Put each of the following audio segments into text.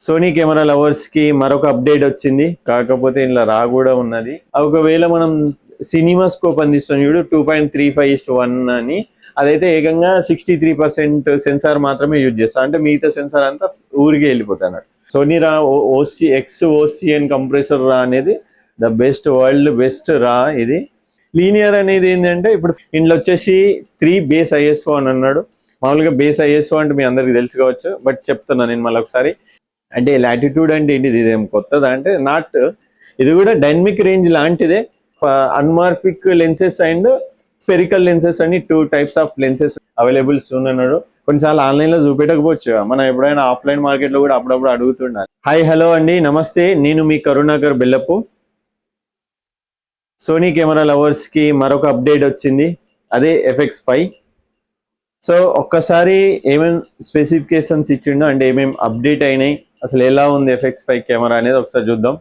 Sony camera lovers కి మరొక update వచ్చింది. కాకపోతే ఇలా రా కూడా ఉన్నది. ఒకవేళ మనం సినిమా స్కోప్ అందిస్తాం చూడు 2.35:1 అని, అదైతే ఏకంగా 63% సెన్సార్ మాత్రమే యూజ్ చేస్తాం. అంటే మిగతా సెన్సార్ అంతా ఊరికే వెళ్ళిపోతాను. సోనీ రా ఓసి ఎక్స్ ఓసిఎన్ కంప్రెసర్ రా అనేది ద బెస్ట్, వరల్డ్ బెస్ట్ రా ఇది. లీనియర్ అనేది ఏంటంటే ఇప్పుడు ఇంట్లో వచ్చేసి 3 బేస్ ఐఎస్ఓ అని అన్నాడు. మామూలుగా బేస్ ఐఎస్ఓ అంటే మీ అందరికి తెలుసు కావచ్చు, బట్ చెప్తున్నా నేను మళ్ళీ ఒకసారి. అంటే లాటిట్యూడ్ అంటే ఏంటిది, ఇదేం కొత్తదా అంటే నాట్, ఇది కూడా డైనమిక్ రేంజ్ లాంటిదే. అన్మార్ఫిక్ లెన్సెస్ అండ్ స్పెరికల్ లెన్సెస్ అని 2 టైప్స్ ఆఫ్ లెన్సెస్ అవైలబుల్ అన్నాడు. కొన్నిసార్లు ఆన్లైన్లో చూపెట్టకపోవచ్చు, మనం ఎప్పుడైనా ఆఫ్లైన్ మార్కెట్లో కూడా అప్పుడప్పుడు అడుగుతుండాలి. హాయ్ హలో అండి, నమస్తే, నేను మీ కరుణాకర్ బెల్లపు. సోనీ కెమెరా లవర్స్కి మరొక అప్డేట్ వచ్చింది, అదే FX5. సో ఒక్కసారి ఏమేమి స్పెసిఫికేషన్స్ ఇచ్చిండో అంటే ఏమేమి అప్డేట్ అయినాయి, అసలు ఎలా ఉంది FX5 కెమెరా అనేది ఒకసారి చూద్దాం.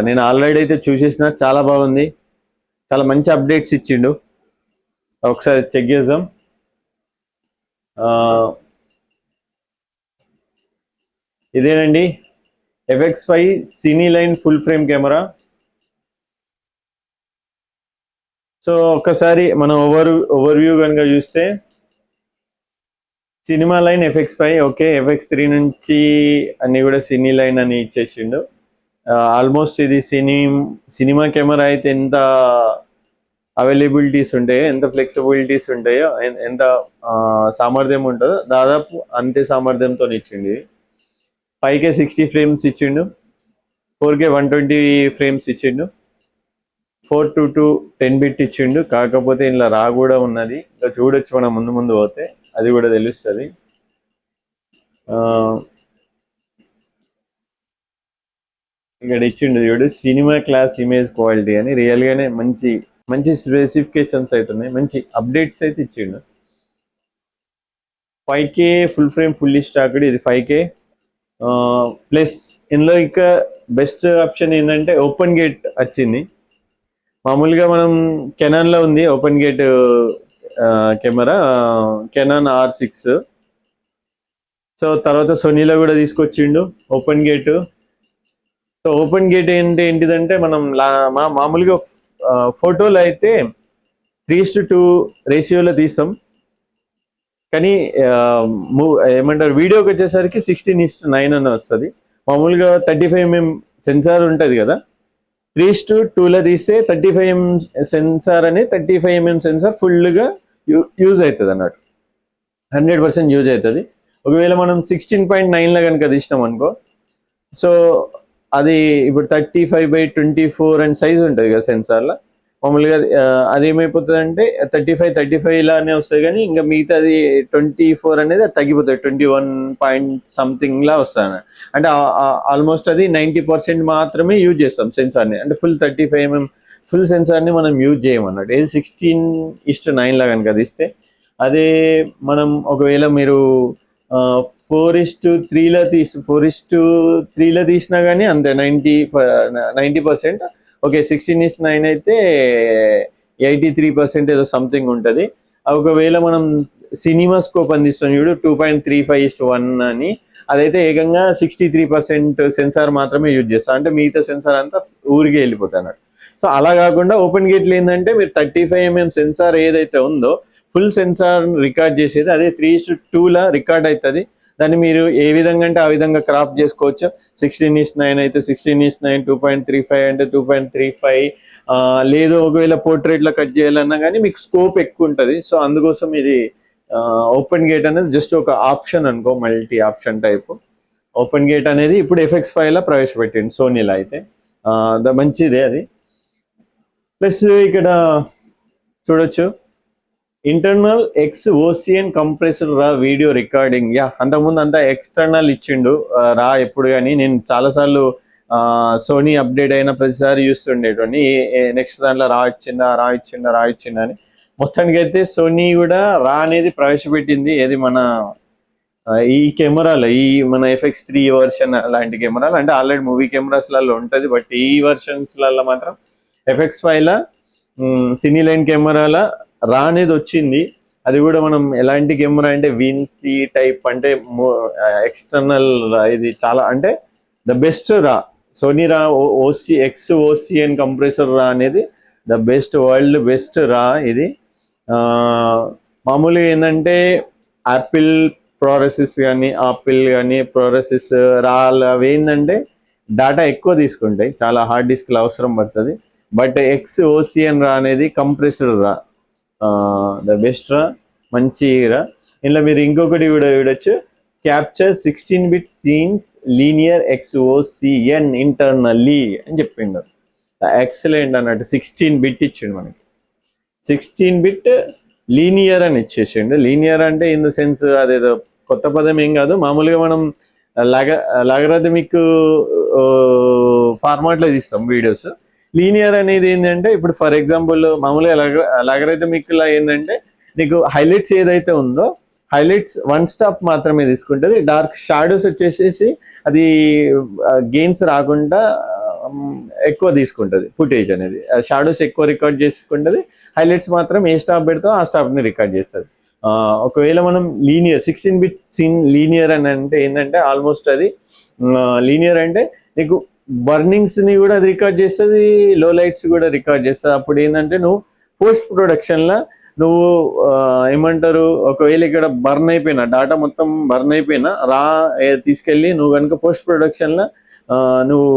నేను ఆల్రెడీ అయితే చూసేసిన, చాలా బాగుంది, చాలా మంచి అప్డేట్స్ ఇచ్చిండు. ఒకసారి చెక్ చేద్దాం. ఇదేనండి FX5 cine line full frame camera. So ఒక్కసారి మనం ఓవర్వ్యూ కనుక చూస్తే cinema line FX5, okay. FX3 నుంచి అన్ని కూడా సినీ లైన్ అని ఇచ్చేసిండు. ఆల్మోస్ట్ ఇది సినిమా కెమెరా అయితే ఎంత అవైలబిలిటీస్ ఉంటాయో, ఎంత ఫ్లెక్సిబిలిటీస్ ఉంటాయో, ఎంత సామర్థ్యం ఉంటుందో దాదాపు అంతే సామర్థ్యంతో ఇచ్చిండు. 5K 60 ఫ్రేమ్స్ ఇచ్చిండు, 4K 120 ఫ్రేమ్స్ ఇచ్చిండు, 4:2 10-bit ఇచ్చిండు. కాకపోతే ఇలా రా కూడా ఉన్నది, ఇంకా చూడొచ్చు మనం ముందు పోతే, అది కూడా తెలుస్తుంది. ఇక్కడ ఇచ్చిండు చూడు, సినిమా క్లాస్ ఇమేజ్ క్వాలిటీ అని. రియల్గానే మంచి స్పెసిఫికేషన్స్ అవుతున్నాయి, మంచి అప్డేట్స్ అయితే ఇచ్చిండు. 5K full frame fully stacked, ఇది 5K. ప్లస్ ఇందులో ఇంకా బెస్ట్ ఆప్షన్ ఏంటంటే ఓపెన్ గేట్ వచ్చింది. మామూలుగా మనం కెనాన్లో ఉంది open gate camera, Canon R6. So తర్వాత సోనీలో కూడా తీసుకొచ్చిండు open gate. So open gate ఏంటిదంటే మనం మామూలుగా ఫోటోలు అయితే 3:2 రేషియోలో తీస్తాం, కానీ ఏమంటారు వీడియోకి వచ్చేసరికి 16:9 అని వస్తుంది. మామూలుగా 35mm సెన్సార్ ఉంటుంది కదా, 3:2లో తీస్తే 35mm సెన్సార్ అని 35mm సెన్సార్ ఫుల్గా యూజ్ అవుతుంది అన్నట్టు, 100% యూజ్ అవుతుంది. ఒకవేళ మనం 16.9లో కనుక తీసినాం అనుకో, సో అది ఇప్పుడు 35/24 అని సైజ్ ఉంటుంది కదా సెన్సార్లో. మామూలుగా అది ఏమైపోతుంది అంటే 35 లానే వస్తుంది, కానీ ఇంకా మిగతాది 24 అనేది అది తగ్గిపోతుంది, 21 పాయింట్ సంథింగ్ లా వస్తుంది. అంటే ఆల్మోస్ట్ అది 90% మాత్రమే యూజ్ చేస్తాం సెన్సార్ని. అంటే ఫుల్ 35mm ఫుల్ సెన్సార్ని మనం యూజ్ చేయమన్నట్టు. ఏది 16:9 లా కనుక తీస్తే. అదే మనం ఒకవేళ మీరు 4:3లో తీసినా కానీ అంతే 90%. ఓకే, 16:9 అయితే 83% ఏదో సంథింగ్ ఉంటుంది. ఒకవేళ మనం సినిమా స్కోప్ అందిస్తాం చూడు 2.35:1 అని, అదైతే ఏకంగా 63% సెన్సార్ మాత్రమే యూజ్ చేస్తాం. అంటే మిగతా సెన్సార్ అంతా ఊరికే వెళ్ళిపోతాను. సో అలా కాకుండా ఓపెన్ గేట్లు ఏంటంటే మీరు 35mm సెన్సార్ ఏదైతే ఉందో ఫుల్ సెన్సార్ రికార్డ్ చేసేది అదే 3:2లా రికార్డ్ అవుతుంది. దాన్ని మీరు ఏ విధంగా అంటే ఆ విధంగా క్రాప్ చేసుకోవచ్చు. 16:9 అయితే 16:9, 2.35 అంటే 2.35, లేదు ఒకవేళ పోర్ట్రేట్లో కట్ చేయాలన్నా కానీ మీకు స్కోప్ ఎక్కువ ఉంటుంది. సో అందుకోసం ఇది ఓపెన్ గేట్ అనేది జస్ట్ ఒక ఆప్షన్ అనుకో, multi option type. Open gate అనేది ఇప్పుడు FX5లో ప్రవేశపెట్టింది సోనీలో అయితే, మంచిదే అది. ప్లస్ ఇక్కడ చూడొచ్చు ఇంటర్నల్ XOCN కంప్రెసర్ రా వీడియో రికార్డింగ్. అంతకుముందు అంతా ఎక్స్టర్నల్ ఇచ్చిండు రా ఎప్పుడు, కానీ నేను చాలాసార్లు సోనీ అప్డేట్ అయిన ప్రతిసారి చూస్తుండేటోని నెక్స్ట్ దాంట్లో రా ఇచ్చిందా అని. మొత్తానికి అయితే సోనీ కూడా రా అనేది ప్రవేశపెట్టింది. ఏది మన ఈ కెమెరాలో, ఈ మన FX3 వర్షన్ లాంటి కెమెరాలు, అంటే ఆల్రెడీ మూవీ కెమెరాస్లలో ఉంటుంది, బట్ ఈ వర్షన్స్లలో మాత్రం FX5లా సినీ లైన్ కెమెరాల రా అనేది వచ్చింది. అది కూడా మనం ఎలాంటి కెమెరా అంటే విన్సీ టైప్ అంటే ఎక్స్టర్నల్ ఇది చాలా అంటే ద బెస్ట్ రా సోనీ రా ఓసి ఎక్స్ ఓసిఎన్ కంప్రెసర్ రా అనేది ద బెస్ట్ వరల్డ్ బెస్ట్ రా ఇది. మామూలుగా ఏంటంటే యాపిల్ ప్రోసెస్ కానీ ప్రోసెస్ రాళ్ళు అవి ఏంటంటే డేటా ఎక్కువ తీసుకుంటాయి, చాలా హార్డ్ డిస్క్లు అవసరం పడుతుంది. బట్ ఎక్స్ ఓసిఎన్ రా అనేది కంప్రెసర్ రా, ద బెస్ట్ రా, మంచి రా. ఇందులో మీరు ఇంకొకటి కూడా చూడొచ్చు, capture 16-bit scenes linear XOCN internally అని చెప్పిండు. ఎక్సలెంట్ అన్నట్టు 16-bit ఇచ్చిండు మనకి, 16-bit లీనియర్ అని ఇచ్చేసిండు. లీనియర్ అంటే ఇన్ ద సెన్స్ అదేదో కొత్త పదం ఏం కాదు, మామూలుగా మనం లాగరిథమిక్ ఫార్మాట్లో తీస్తాం వీడియోస్. లీనియర్ అనేది ఏంటంటే ఇప్పుడు ఫర్ ఎగ్జాంపుల్ మామూలుగా లాగరిథమిక్లో ఏంటంటే నీకు హైలైట్స్ ఏదైతే ఉందో హైలైట్స్ వన్ స్టాప్ మాత్రమే తీసుకుంటుంది, డార్క్ షాడోస్ వచ్చేసేసి అది గెయిన్స్ రాకుండా ఎక్కువ తీసుకుంటుంది ఫుటేజ్ అనేది, షాడోస్ ఎక్కువ రికార్డ్ చేసుకుంటుంది, హైలైట్స్ మాత్రం ఏ స్టాప్ పెడతావు ఆ స్టాప్ని రికార్డ్ చేస్తుంది. ఒకవేళ మనం లీనియర్ 16-bit సీన్ లీనియర్ అని అంటే ఏంటంటే ఆల్మోస్ట్ అది లీనియర్ అంటే నీకు బర్నింగ్స్ని కూడా అది రికార్డ్ చేస్తుంది, లో లైట్స్ కూడా రికార్డ్ చేస్తుంది. అప్పుడు ఏంటంటే నువ్వు పోస్ట్ ప్రొడక్షన్లో నువ్వు ఏమంటారు, ఒకవేళ ఇక్కడ బర్న్ అయిపోయినా డాటా మొత్తం బర్న్ అయిపోయినా తీసుకెళ్ళి నువ్వు కనుక పోస్ట్ ప్రొడక్షన్లో నువ్వు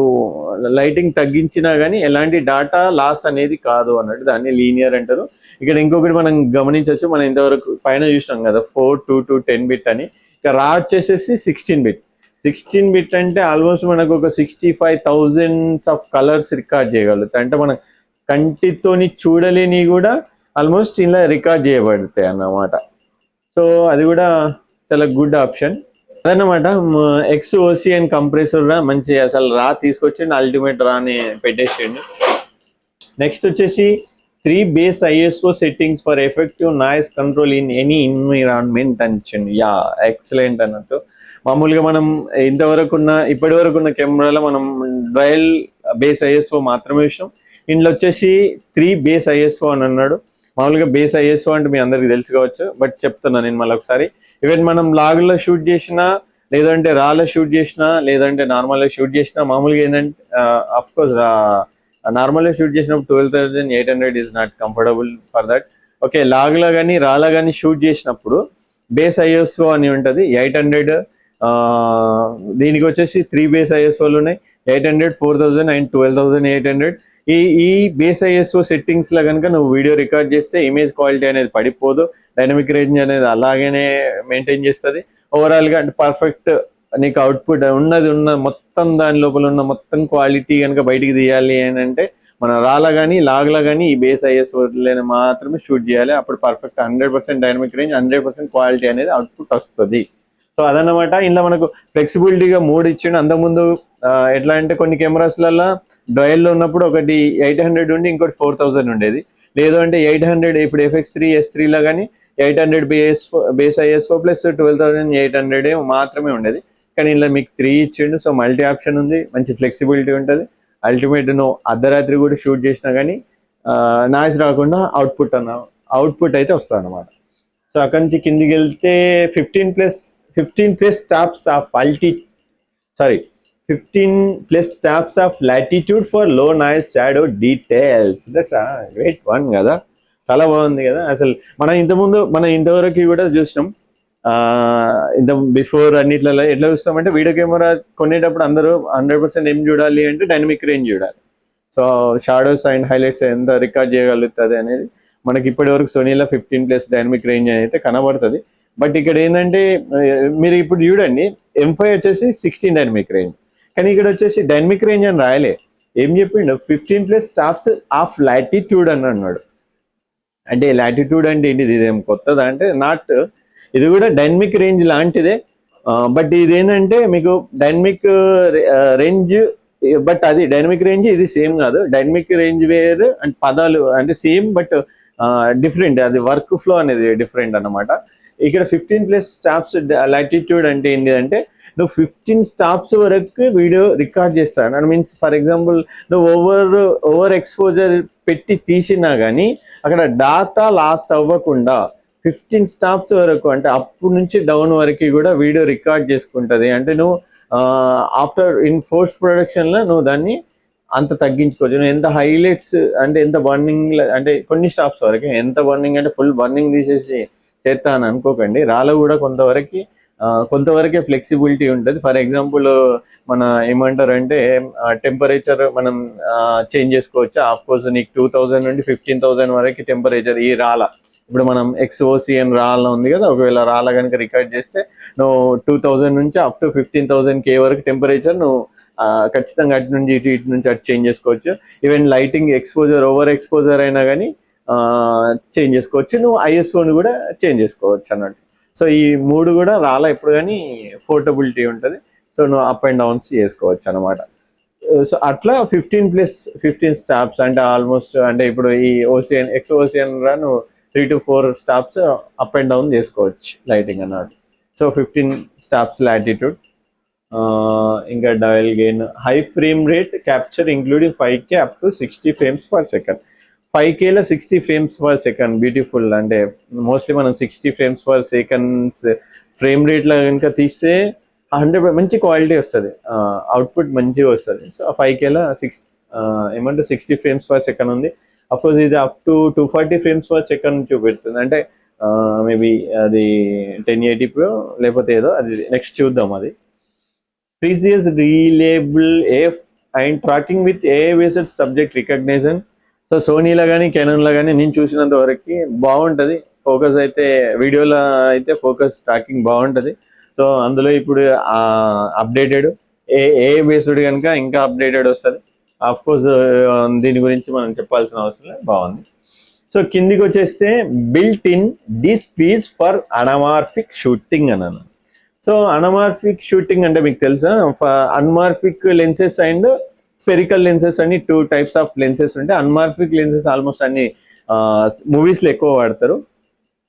లైటింగ్ తగ్గించినా కానీ ఎలాంటి డాటా లాస్ అనేది కాదు అన్నట్టు, దాన్ని లీనియర్ అంటారు. ఇక్కడ ఇంకొకటి మనం గమనించవచ్చు, మనం ఇంతవరకు పైన చూసినాం కదా 4 to 10-bit అని, ఇక రా వచ్చేసేసి 16-bit. 16-bit అంటే ఆల్మోస్ట్ మనకు ఒక 65,000 ఆఫ్ కలర్స్ రికార్డ్ చేయగలుగుతాయి, అంటే మనం కంటితోని చూడలేని కూడా ఆల్మోస్ట్ ఇలా రికార్డ్ చేయబడతాయి అన్నమాట. సో అది కూడా చాలా గుడ్ ఆప్షన్ అదన్నమాట. XOCN కంప్రెసర్ రా మంచి అసలు రా తీసుకొచ్చిండు, అల్టిమేట్ రా అని పెట్టేసిండు. నెక్స్ట్ వచ్చేసి 3 base ISO settings for effective noise control in any environment అని ఇచ్చిండు. యా ఎక్సలెంట్ అన్నట్టు. మామూలుగా మనం ఇప్పటి వరకు ఉన్న కెమెరాలో మనం డ్రయల్ బేస్ ISO మాత్రమే విషయం, ఇందులో వచ్చేసి 3 base ISO అని అన్నాడు. మామూలుగా బేస్ ISO అంటే మీ అందరికి తెలుసు కావచ్చు, బట్ చెప్తున్నా నేను మళ్ళీ ఒకసారి. ఈవెన్ మనం లాగ్లో షూట్ చేసినా, లేదంటే రాలో షూట్ చేసినా, లేదంటే నార్మల్గా షూట్ చేసినా, మామూలుగా ఏంటంటే అఫ్కోర్స్ నార్మల్గా షూట్ చేసినప్పుడు 12,800 is not comfortable for that. Okay, లాగ్లో కానీ రాలో కానీ షూట్ చేసినప్పుడు బేస్ ISO అని ఉంటుంది 800. దీనికి వచ్చేసి 3 base ISOలు ఉన్నాయి, 800, 4,000 అండ్ 12,800. ఈ బేస్ ISO సెట్టింగ్స్లో కనుక నువ్వు వీడియో రికార్డ్ చేస్తే ఇమేజ్ క్వాలిటీ అనేది పడిపోదు, డైనమిక్ రేంజ్ అనేది అలాగనే మెయింటైన్ చేస్తుంది. ఓవరాల్గా అంటే పర్ఫెక్ట్ నీకు అవుట్పుట్ ఉన్న మొత్తం దాని లోపల ఉన్న మొత్తం క్వాలిటీ కనుక బయటికి తీయాలి అని అంటే మన రాలా కానీ లాగ్లా కానీ ఈ బేస్ ISOలోనే మాత్రమే షూట్ చేయాలి, అప్పుడు పర్ఫెక్ట్ 100% డైనమిక్ రేంజ్ 100% క్వాలిటీ అనేది అవుట్పుట్ వస్తుంది. సో అదన్నమాట. ఇందులో మనకు ఫ్లెక్సిబిలిటీగా 3 ఇచ్చిండు. అంతకుముందు ఎట్లా అంటే కొన్ని కెమెరాస్లలో డ్రయల్లో ఉన్నప్పుడు ఒకటి 800 ఉండి ఇంకోటి 4,000 ఉండేది, లేదు అంటే 800 ఇప్పుడు FX3 S3లో కానీ 800 బేస్ ISO ప్లస్ 12,800 మాత్రమే ఉండేది. కానీ ఇలా మీకు 3 ఇచ్చిండు. సో మల్టీ ఆప్షన్ ఉంది, మంచి ఫ్లెక్సిబిలిటీ ఉంటుంది. అల్టిమేట్ నువ్వు అర్ధరాత్రి కూడా షూట్ చేసినా కానీ నాయిస్ రాకుండా అవుట్పుట్ అయితే వస్తుంది అనమాట. సో అక్కడి నుంచి కిందికి వెళ్తే 15+ stops of 15+ steps of latitude for low noise shadow details. That's a great one కదా, చాలా బాగుంది కదా. అసలు మనం ఇంతవరకు కూడా చూసినాం, బిఫోర్ అన్నిట్లలో ఎట్లా చూస్తామంటే వీడియో కెమెరా కొనేటప్పుడు అందరూ 100% ఏం చూడాలి అంటే డైనమిక్ రేంజ్ చూడాలి. సో షాడోస్ అండ్ హైలైట్స్ ఎంత రికార్డ్ చేయగలుగుతుంది అనేది మనకి ఇప్పటి వరకు సోనీలో 15+ డైనమిక్ రేంజ్ అయితే కనబడుతుంది. బట్ ఇక్కడ ఏంటంటే మీరు ఇప్పుడు చూడండి M5 వచ్చేసి 16 డైనమిక్ రేంజ్, కానీ ఇక్కడ వచ్చేసి డైనమిక్ రేంజ్ అని రాయలే. ఏం చెప్పిండు 15+ స్టాప్స్ ఆఫ్ లాటిట్యూడ్ అని అన్నాడు. అంటే లాటిట్యూడ్ అంటే ఏంటిది, ఇదేం కొత్తదా అంటే నాట్, ఇది కూడా డైనమిక్ రేంజ్ లాంటిదే. బట్ ఇది ఏంటంటే మీకు డైనమిక్ రేంజ్, బట్ అది డైనమిక్ రేంజ్ ఇది సేమ్ కాదు. డైనమిక్ రేంజ్ వేరు అండ్ పదాలు అంటే సేమ్ బట్ డిఫరెంట్, అది వర్క్ ఫ్లో అనేది డిఫరెంట్ అన్నమాట. ఇక్కడ 15+ స్టాప్స్ లాటిట్యూడ్ అంటే ఏంటి అంటే నువ్వు 15 స్టాప్స్ వరకు వీడియో రికార్డ్ చేస్తాను అని మీన్స్. ఫర్ ఎగ్జాంపుల్ నువ్వు ఓవర్ ఎక్స్పోజర్ పెట్టి తీసినా కానీ అక్కడ డాటా లాస్ అవ్వకుండా 15 స్టాప్స్ వరకు, అంటే అప్పుడు నుంచి డౌన్ వరకు కూడా వీడియో రికార్డ్ చేసుకుంటుంది. అంటే నువ్వు ఆఫ్టర్ ఇన్ పోస్ట్ ప్రొడక్షన్లో నువ్వు దాన్ని అంత తగ్గించుకోవచ్చు. నువ్వు ఎంత హైలైట్స్ అంటే ఎంత బర్నింగ్, అంటే కొన్ని స్టాప్స్ వరకు, ఎంత బర్నింగ్ అంటే ఫుల్ బర్నింగ్ తీసేసి చేస్తా అని అనుకోకండి. రాలో కూడా కొంతవరకే ఫ్లెక్సిబిలిటీ ఉంటుంది. ఫర్ ఎగ్జాంపుల్ మన ఏమంటారంటే టెంపరేచర్ మనం చేంజ్ చేసుకోవచ్చు. ఆఫ్ కోర్స్ నీకు 2000 నుండి 15,000 వరకు టెంపరేచర్ ఈ రాల, ఇప్పుడు మనం XOCN రాళ్ళ ఉంది కదా, ఒకవేళ రాళ్ళ కనుక రికార్డ్ చేస్తే నువ్వు 2000 నుంచి అప్ టు 15,000 K వరకు టెంపరేచర్ నువ్వు ఖచ్చితంగా అటు నుంచి ఇటు నుంచి అటు చేంజ్ చేసుకోవచ్చు. Even lighting exposure, over exposure అయినా కానీ చేంజ్ చేసుకోవచ్చు. నువ్వు ISOని కూడా చేంజ్ చేసుకోవచ్చు అన్నట్టు. సో ఈ 3 కూడా రాలా ఎప్పుడు కానీ పోర్టబిలిటీ ఉంటుంది. సో నువ్వు అప్ అండ్ డౌన్స్ చేసుకోవచ్చు అనమాట. సో అట్లా 15 స్టాప్స్ అంటే ఆల్మోస్ట్, అంటే ఇప్పుడు ఈ XOCN రా నువ్వు 3 to 4 stops up and down చేసుకోవచ్చు లైటింగ్ అన్నమాట. So 15 stops latitude. ఇంకా dual gain, high frame rate capture including 5K up to 60 frames per second. 5Kలో 60 frames per second బ్యూటిఫుల్. అంటే మోస్ట్లీ మనం 60 frames per second ఫ్రేమ్ రేట్లో కనుక తీస్తే 100 మంచి క్వాలిటీ వస్తుంది, అవుట్పుట్ మంచిగా వస్తుంది. సో 5Kలో 60 frames per second ఉంది. అఫ్కోర్స్ ఇది up to 240 frames per second చూపెడుతుంది. అంటే మేబీ అది 1080p లేకపోతే ఏదో, అది నెక్స్ట్ చూద్దాం. అది precious reliable and tracking with AI based subject recognition. So సోనీలో కానీ కెనాన్లో కానీ నేను చూసినంత వరకు బాగుంటుంది. ఫోకస్ అయితే వీడియోలో అయితే ఫోకస్ ట్రాకింగ్ బాగుంటుంది. సో అందులో ఇప్పుడు అప్డేటెడ్ AI బేస్డ్ కనుక ఇంకా అప్డేటెడ్ వస్తుంది. ఆఫ్కోర్స్ దీని గురించి మనం చెప్పాల్సిన అవసరం లేదు, బాగుంది. సో కిందికి వచ్చేస్తే built in DSPs for anamorphic shooting అన్నాను. సో అనమార్ఫిక్ షూటింగ్ అంటే మీకు తెలుసా, అన్మార్ఫిక్ లెన్సెస్ అండ్ స్పెరికల్ లెన్సెస్ అని 2 types ఆఫ్ లెన్సెస్ ఉంటాయి. అన్మార్ఫిక్ లెన్సెస్ ఆల్మోస్ట్ అన్ని మూవీస్లో ఎక్కువ వాడతారు.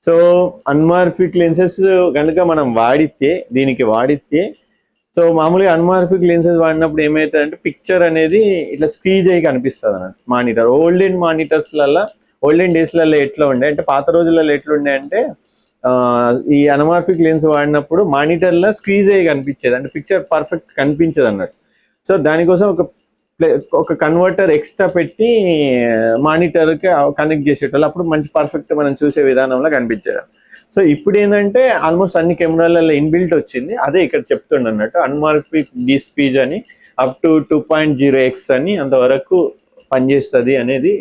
సో అన్మార్ఫిక్ లెన్సెస్ కనుక మనం దీనికి వాడితే సో మామూలుగా అన్మార్ఫిక్ లెన్సెస్ వాడినప్పుడు ఏమవుతుందంటే పిక్చర్ అనేది ఇట్లా స్క్వీజ్ అయ్యి కనిపిస్తుంది అన్నట్టు. మానిటర్ ఓల్డెన్ డేస్లలో ఎట్లా ఉండే అంటే, పాత రోజులలో ఎట్లుండే అంటే ఈ అనమార్ఫిక్ లెన్స్ వాడినప్పుడు మానిటర్లో స్క్వీజ్ అయ్యి కనిపించేది, అంటే పిక్చర్ పర్ఫెక్ట్ కనిపించదు అన్నట్టు. సో దానికోసం ఒక కన్వర్టర్ ఎక్స్ట్రా పెట్టి మానిటర్కి కనెక్ట్ చేసేటోళ్ళు, అప్పుడు మంచి పర్ఫెక్ట్ మనం చూసే విధానంలో కనిపించేది. సో ఇప్పుడు ఏంటంటే ఆల్మోస్ట్ అన్ని కెమెరాలలో ఇన్బిల్ట్ వచ్చింది. అదే ఇక్కడ చెప్తుండ అన్నట్టు, అన్మార్ఫిక్ DSPs అని అప్ టు 2.0x అని అంతవరకు పనిచేస్తుంది అనేది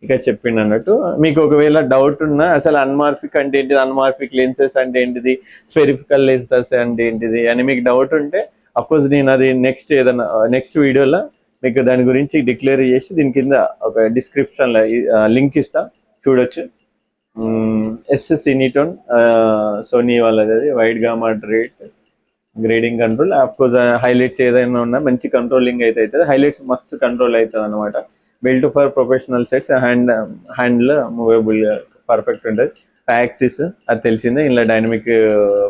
ఇక్కడ చెప్పిండు అన్నట్టు. మీకు ఒకవేళ డౌట్ ఉన్నా అసలు అన్మార్ఫిక్ అంటే ఏంటిది, అన్మార్ఫిక్ లెన్సెస్ అంటే ఏంటిది, స్పెరిఫికల్ లెన్సెస్ అంటే ఏంటిది అని మీకు డౌట్ ఉంటే అఫ్కోర్స్ నేను అది నెక్స్ట్ వీడియోలో మీకు దాని గురించి డిక్లేర్ చేసి దీని కింద ఒక డిస్క్రిప్షన్లో లింక్ ఇస్తా, చూడొచ్చు. SCNITON సోనీ వాళ్ళది, అది wide gamma rate grading control. Of course highlights ఏదైనా ఉన్నా మంచి కంట్రోలింగ్ అయితే అవుతుంది, హైలైట్స్ మస్తు కంట్రోల్ అవుతుంది అనమాట. బిల్ట్ ఫర్ ప్రొఫెషనల్ సెట్స్, హ్యాండ్లో మూవబుల్ పర్ఫెక్ట్ ఉంటుంది. 5 axis అది తెలిసిందే, ఇలా డైనమిక్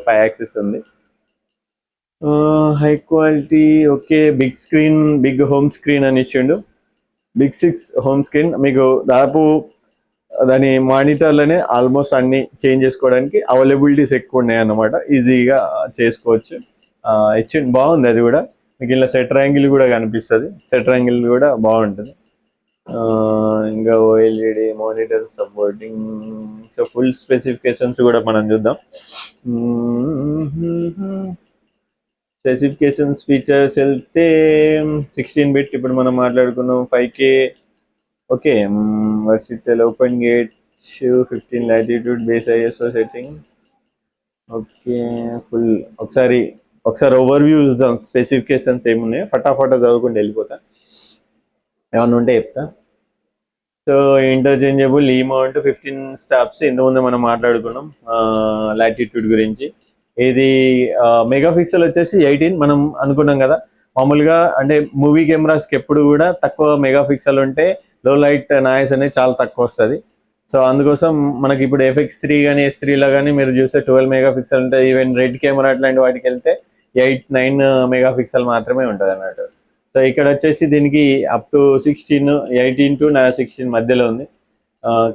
5 axis ఉంది. High quality, okay. Big home screen అని ఇచ్చిండు. Big 6 home screen. మీకు దాదాపు దాని మానిటర్లోనే ఆల్మోస్ట్ అన్ని చేంజ్ చేసుకోవడానికి అవైలబిలిటీస్ ఎక్కువ ఉన్నాయి అన్నమాట, ఈజీగా చేసుకోవచ్చు. ఇచ్చిండు, బాగుంది. అది కూడా మీకు ఇలా సెటర్ యాంగిల్ కూడా కనిపిస్తుంది, సెటర్ యాంగిల్ కూడా బాగుంటుంది. ఇంకా OLED monitor supporting. So full specifications కూడా మనం చూద్దాం. స్పెసిఫికేషన్స్ ఫీచర్స్ వెళ్తే 16-bit ఇప్పుడు మనం మాట్లాడుకున్నాం. 5K, okay. Versatile open gate 15 latitude base ISO setting, okay. Full ఒకసారి ఓవర్వ్యూ చూద్దాం, స్పెసిఫికేషన్స్ ఏమున్నాయో ఫటాఫటా చదువుకుంటూ వెళ్ళిపోతా, ఏమన్నా ఉంటే చెప్తా. సో ఇంటర్చేంజబుల్ మౌంట్ 15 స్టాప్స్, ఇంతకుముందు మనం మాట్లాడుకున్నాం లాటిట్యూడ్ గురించి. ఇది మెగాపిక్సెల్ వచ్చేసి 18 మనం అనుకున్నాం కదా. మామూలుగా అంటే మూవీ కెమెరాస్కి ఎప్పుడు కూడా తక్కువ మెగాపిక్సెల్ ఉంటే లో లైట్ నాయిస్ అనేది చాలా తక్కువ వస్తుంది. సో అందుకోసం మనకి ఇప్పుడు FX3 కానీ S3లో కానీ మీరు చూస్తే 12 మెగాపిక్సెల్ ఉంటుంది. ఈవెన్ రెడ్ కెమెరా అట్లాంటి వాటికి వెళ్తే 8-9 మెగాపిక్సెల్ మాత్రమే ఉంటుంది అన్నట్టు. సో ఇక్కడ వచ్చేసి దీనికి అప్ టు 18 to 16 మధ్యలో ఉంది.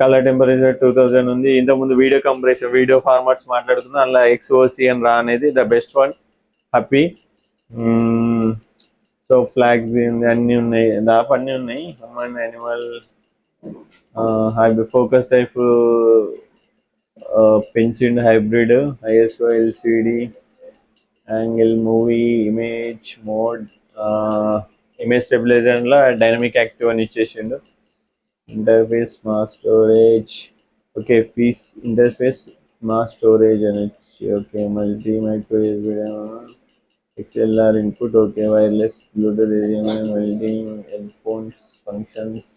కలర్ టెంపరేచర్ 2000 ఉంది. ఇంతకుముందు వీడియో కంప్రెషన్ వీడియో ఫార్మాట్స్ మాట్లాడుతున్నా, అందులో XOC అని రా అనేది the best one. Happy. So flags అన్నీ ఉన్నాయి, దాపు అన్నీ ఉన్నాయి. హ్యూమన్, యానిమల్, ఫోకస్ టైప్, పెంచిండ్, hybrid, ISO, LCD, angle, movie, image mode, image స్టెబిలైజర్లో డైనమిక్ యాక్టివ్ అని ఇచ్చేసిండు. Interface, smart storage, okay. Piece interface, smart storage అని వచ్చి, okay. Multi micro USB, XLR input, okay. Wireless, Bluetooth, multi headphones functions,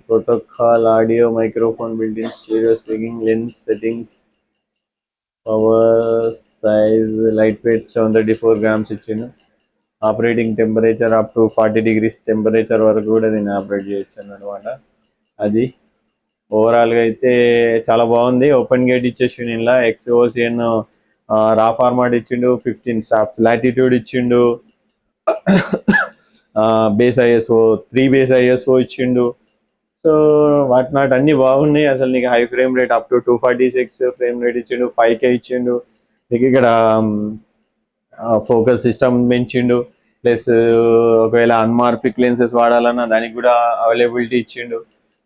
protocol, audio, microphone, built in stereo speaking, lens settings, power, size, light weight 734 grams ఇచ్చిండు. Operating temperature up to 40 degrees temperature వరకు కూడా దీన్ని operate చేయొచ్చు అన్నమాట. అది ఓవరాల్గా అయితే చాలా బాగుంది. ఓపెన్ గేట్ ఇచ్చేసిండు, ఇలా XOCN రా ఫార్మాట్ ఇచ్చిండు, 15 stops లాటిట్యూడ్ ఇచ్చిండు, బేస్ ISO 3 బేస్ ISO ఇచ్చిండు. సో వాట్ నాట్ అన్ని బాగున్నాయి. అసలు నీకు high frame rate up to 246 frame rate ఇచ్చిండు, 5K ఇచ్చిండు. నీకు ఇక్కడ ఫోకస్ సిస్టమ్ పెంచిండు. ప్లస్ ఒకవేళ అన్మార్ఫిక్ లెన్సెస్ వాడాలన్నా దానికి కూడా అవైలబిలిటీ ఇచ్చిండు.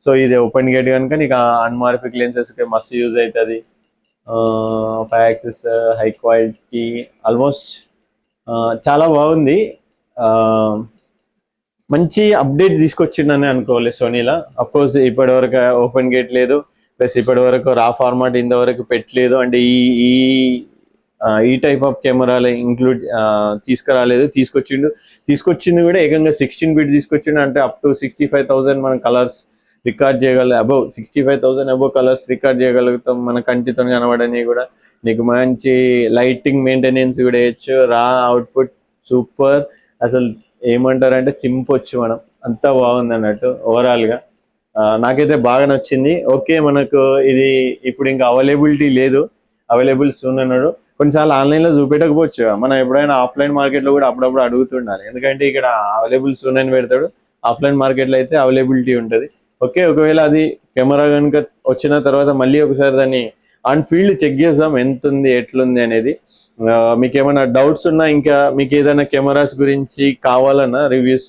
సో ఇది ఓపెన్ గేట్ కనుక నీకు అన్మార్ఫిక్ లెన్సెస్కి మస్తు యూజ్ అవుతుంది. 5 axis హై క్వాలిటీ, ఆల్మోస్ట్ చాలా బాగుంది. మంచి అప్డేట్ తీసుకొచ్చిండని అనుకోవాలి సోనీలో. అఫ్కోర్స్ ఇప్పటి వరకు ఓపెన్ గేట్ లేదు, ప్లస్ ఇప్పటి వరకు రా ఫార్మాట్ ఇంతవరకు పెట్టలేదు. అంటే ఈ టైప్ ఆఫ్ కెమెరాలు ఇంక్లూడ్ తీసుకురాలేదు. తీసుకొచ్చింది కూడా ఏకంగా 16 bit తీసుకొచ్చిండు. అంటే అప్ టు 65,000 మనం కలర్స్ రికార్డ్ చేయగలం. 65,000 అబోవ్ కలర్స్ రికార్డ్ చేయగలుగుతాం మన కంటితో కనబడని కూడా. నీకు మంచి లైటింగ్ మెయింటెనెన్స్ కూడా వేయచ్చు. రా అవుట్పుట్ సూపర్. అసలు ఏమంటారంటే చింపొచ్చు మనం, అంతా బాగుంది అన్నట్టు ఓవరాల్గా. నాకైతే బాగా నచ్చింది. ఓకే, మనకు ఇది ఇప్పుడు ఇంకా అవైలబిలిటీ లేదు, అవైలబుల్ సూన్ అన్నాడు. కొన్నిసార్లు ఆన్లైన్లో చూపెట్టకపోవచ్చు, మనం ఎప్పుడైనా ఆఫ్లైన్ మార్కెట్లో కూడా అప్పుడప్పుడు అడుగుతుండాలి. ఎందుకంటే ఇక్కడ అవైలబుల్ సూన్ అని పెడతాడు, ఆఫ్లైన్ మార్కెట్లో అయితే అవైలబిలిటీ ఉంటుంది. ఓకే, ఒకవేళ అది కెమెరా కనుక వచ్చిన తర్వాత మళ్ళీ ఒకసారి దాన్ని ఆన్ ఫీల్డ్ చెక్ చేద్దాం ఎంత ఉంది ఎట్లుంది అనేది. మీకు ఏమైనా డౌట్స్ ఉన్నా, ఇంకా మీకు ఏదైనా కెమెరాస్ గురించి కావాలన్నా, రివ్యూస్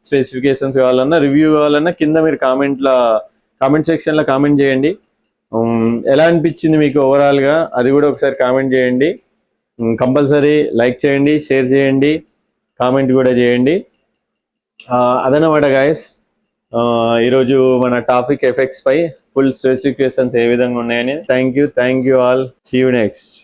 స్పెసిఫికేషన్స్ కావాలన్నా, రివ్యూ కావాలన్నా కింద మీరు కామెంట్ సెక్షన్లో కామెంట్ చేయండి. ఎలా అనిపించింది మీకు ఓవరాల్గా అది కూడా ఒకసారి కామెంట్ చేయండి. కంపల్సరీ లైక్ చేయండి, షేర్ చేయండి, కామెంట్ కూడా చేయండి. అదనమాట గాయస్, ఈరోజు మన టాపిక్ FX5 ఫుల్ స్పెసిఫికేషన్స్ ఏ విధంగా ఉన్నాయని. Thank you all. See you next.